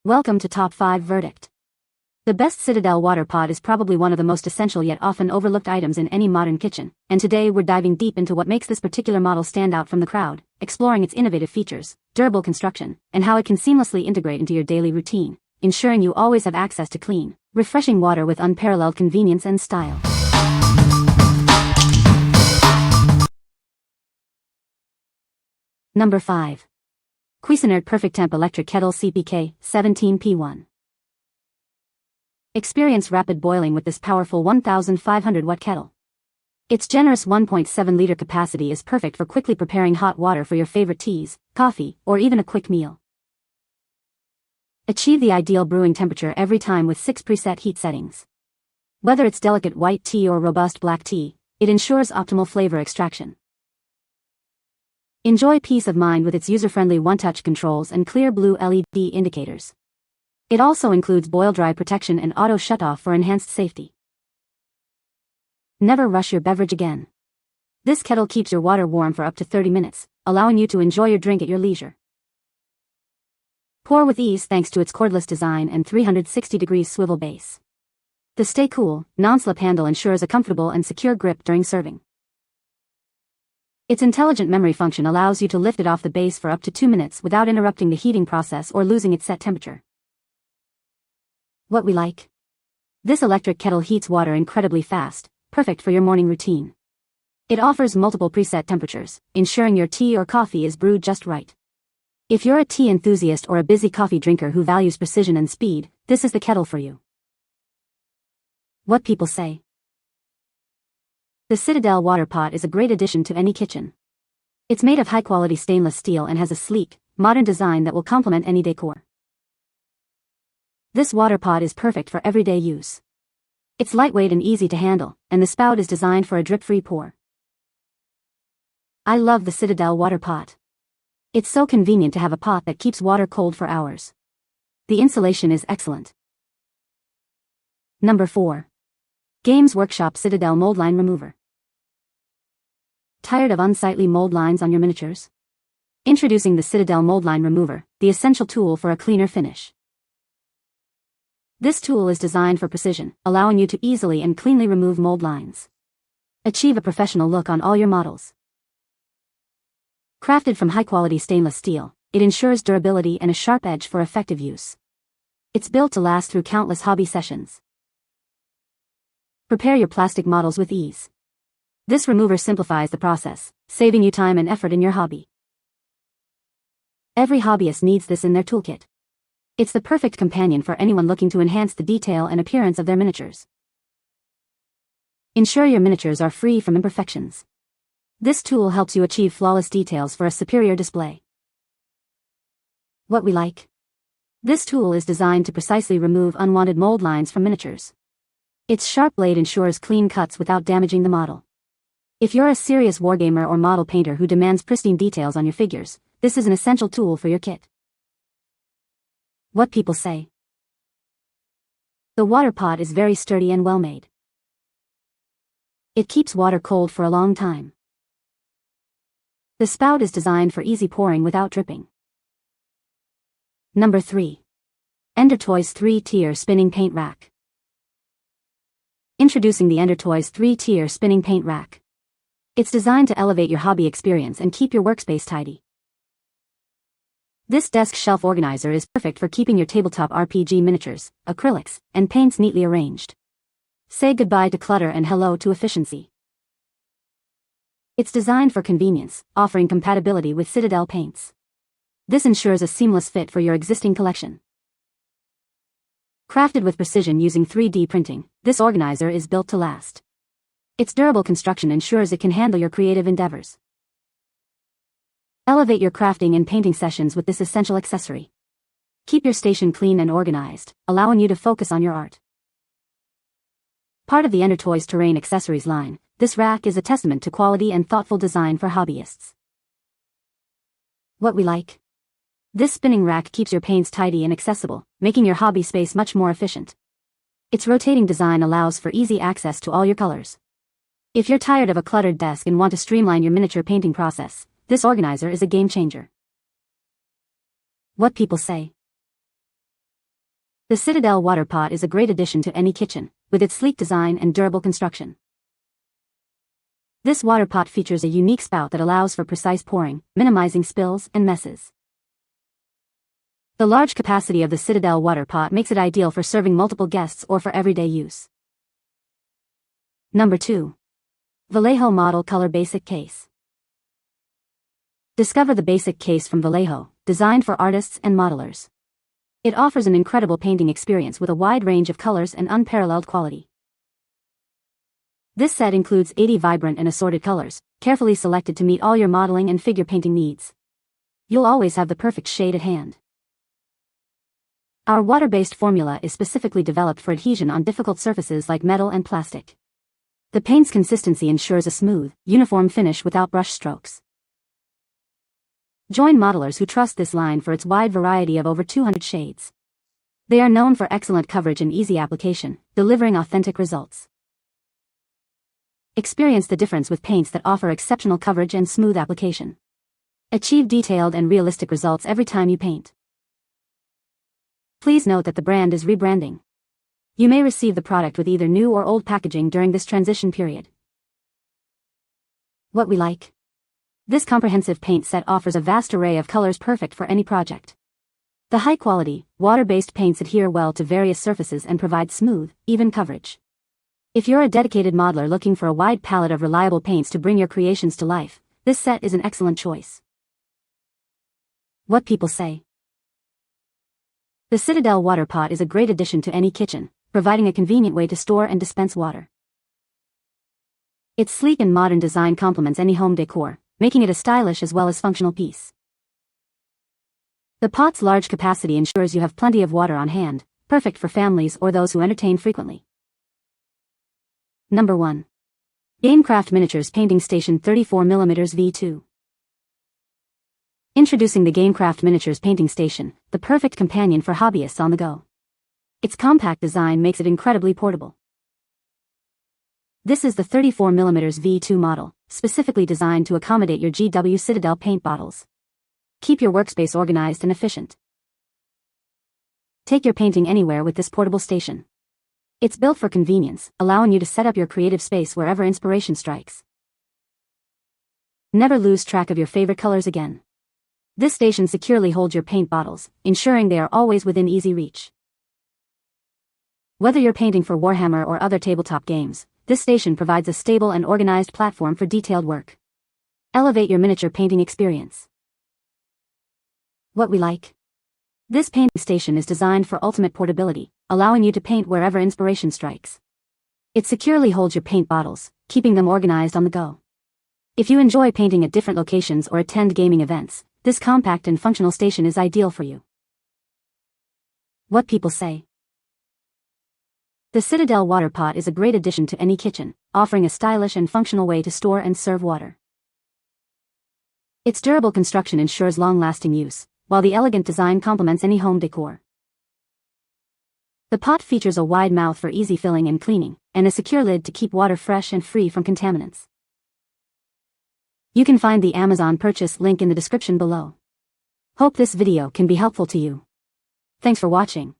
Welcome to Top 5 Verdict. The best Citadel water pot is probably one of the most essential yet often overlooked items in any modern kitchen, and today we're diving deep into what makes this particular model stand out from the crowd, exploring its innovative features, durable construction, and how it can seamlessly integrate into your daily routine, ensuring you always have access to clean, refreshing water with unparalleled convenience and style. Number 5. Cuisinart PerfecTemp Electric Kettle CPK 17P1. Experience rapid boiling with this powerful 1500 watt kettle. Its generous 1.7-liter capacity is perfect for quickly preparing hot water for your favorite teas, coffee, or even a quick meal. Achieve the ideal brewing temperature every time with 6 preset heat settings. Whether it's delicate white tea or robust black tea, it ensures optimal flavor extraction. Enjoy peace of mind with its user-friendly one-touch controls and clear blue LED indicators. It also includes boil-dry protection and auto shut-off for enhanced safety. Never rush your beverage again. This kettle keeps your water warm for up to 30 minutes, allowing you to enjoy your drink at your leisure. Pour with ease thanks to its cordless design and 360-degree swivel base. The stay cool, non-slip handle ensures a comfortable and secure grip during serving. Its intelligent memory function allows you to lift it off the base for up to 2 minutes without interrupting the heating process or losing its set temperature. What we like? This electric kettle heats water incredibly fast, perfect for your morning routine. It offers multiple preset temperatures, ensuring your tea or coffee is brewed just right. If you're a tea enthusiast or a busy coffee drinker who values precision and speed, this is the kettle for you. What people say. The Citadel Water Pot is a great addition to any kitchen. It's made of high-quality stainless steel and has a sleek, modern design that will complement any decor. This water pot is perfect for everyday use. It's lightweight and easy to handle, and the spout is designed for a drip-free pour. I love the Citadel Water Pot. It's so convenient to have a pot that keeps water cold for hours. The insulation is excellent. Number 4. Games Workshop Citadel Mouldline Remover. Tired of unsightly mold lines on your miniatures? Introducing the Citadel Mouldline Remover, the essential tool for a cleaner finish. This tool is designed for precision, allowing you to easily and cleanly remove mold lines. Achieve a professional look on all your models. Crafted from high-quality stainless steel, it ensures durability and a sharp edge for effective use. It's built to last through countless hobby sessions. Prepare your plastic models with ease. This remover simplifies the process, saving you time and effort in your hobby. Every hobbyist needs this in their toolkit. It's the perfect companion for anyone looking to enhance the detail and appearance of their miniatures. Ensure your miniatures are free from imperfections. This tool helps you achieve flawless details for a superior display. What we like? This tool is designed to precisely remove unwanted mold lines from miniatures. Its sharp blade ensures clean cuts without damaging the model. If you're a serious wargamer or model painter who demands pristine details on your figures, this is an essential tool for your kit. What people say. The water pot is very sturdy and well made. It keeps water cold for a long time. The spout is designed for easy pouring without dripping. Number 3. EnderToys 3-tier spinning paint rack. Introducing the EnderToys 3-tier spinning paint rack. It's designed to elevate your hobby experience and keep your workspace tidy. This desk shelf organizer is perfect for keeping your tabletop RPG miniatures, acrylics, and paints neatly arranged. Say goodbye to clutter and hello to efficiency. It's designed for convenience, offering compatibility with Citadel paints. This ensures a seamless fit for your existing collection. Crafted with precision using 3D printing, this organizer is built to last. Its durable construction ensures it can handle your creative endeavors. Elevate your crafting and painting sessions with this essential accessory. Keep your station clean and organized, allowing you to focus on your art. Part of the EnderToys terrain accessories line, this rack is a testament to quality and thoughtful design for hobbyists. What we like? This spinning rack keeps your paints tidy and accessible, making your hobby space much more efficient. Its rotating design allows for easy access to all your colors. If you're tired of a cluttered desk and want to streamline your miniature painting process, this organizer is a game changer. What people say. The Citadel Water Pot is a great addition to any kitchen, with its sleek design and durable construction. This water pot features a unique spout that allows for precise pouring, minimizing spills and messes. The large capacity of the Citadel Water Pot makes it ideal for serving multiple guests or for everyday use. Number 2. Vallejo Model Color Basic Case. Discover the basic case from Vallejo, designed for artists and modelers. It offers an incredible painting experience with a wide range of colors and unparalleled quality. This set includes 80 vibrant and assorted colors, carefully selected to meet all your modeling and figure painting needs. You'll always have the perfect shade at hand. Our water-based formula is specifically developed for adhesion on difficult surfaces like metal and plastic. The paint's consistency ensures a smooth, uniform finish without brush strokes. Join modelers who trust this line for its wide variety of over 200 shades. They are known for excellent coverage and easy application, delivering authentic results. Experience the difference with paints that offer exceptional coverage and smooth application. Achieve detailed and realistic results every time you paint. Please note that the brand is rebranding. You may receive the product with either new or old packaging during this transition period. What we like. This comprehensive paint set offers a vast array of colors perfect for any project. The high-quality, water-based paints adhere well to various surfaces and provide smooth, even coverage. If you're a dedicated modeler looking for a wide palette of reliable paints to bring your creations to life, this set is an excellent choice. What people say. The Citadel Water Pot is a great addition to any kitchen, providing a convenient way to store and dispense water. Its sleek and modern design complements any home decor, making it a stylish as well as functional piece. The pot's large capacity ensures you have plenty of water on hand, perfect for families or those who entertain frequently. Number 1. GameCraft Miniatures Painting Station 34mm V2. Introducing the GameCraft Miniatures Painting Station, the perfect companion for hobbyists on the go. Its compact design makes it incredibly portable. This is the 34mm V2 model, specifically designed to accommodate your GW Citadel paint bottles. Keep your workspace organized and efficient. Take your painting anywhere with this portable station. It's built for convenience, allowing you to set up your creative space wherever inspiration strikes. Never lose track of your favorite colors again. This station securely holds your paint bottles, ensuring they are always within easy reach. Whether you're painting for Warhammer or other tabletop games, this station provides a stable and organized platform for detailed work. Elevate your miniature painting experience. What we like. This painting station is designed for ultimate portability, allowing you to paint wherever inspiration strikes. It securely holds your paint bottles, keeping them organized on the go. If you enjoy painting at different locations or attend gaming events, this compact and functional station is ideal for you. What people say. The Citadel Water Pot is a great addition to any kitchen, offering a stylish and functional way to store and serve water. Its durable construction ensures long-lasting use, while the elegant design complements any home decor. The pot features a wide mouth for easy filling and cleaning, and a secure lid to keep water fresh and free from contaminants. You can find the Amazon purchase link in the description below. Hope this video can be helpful to you. Thanks for watching.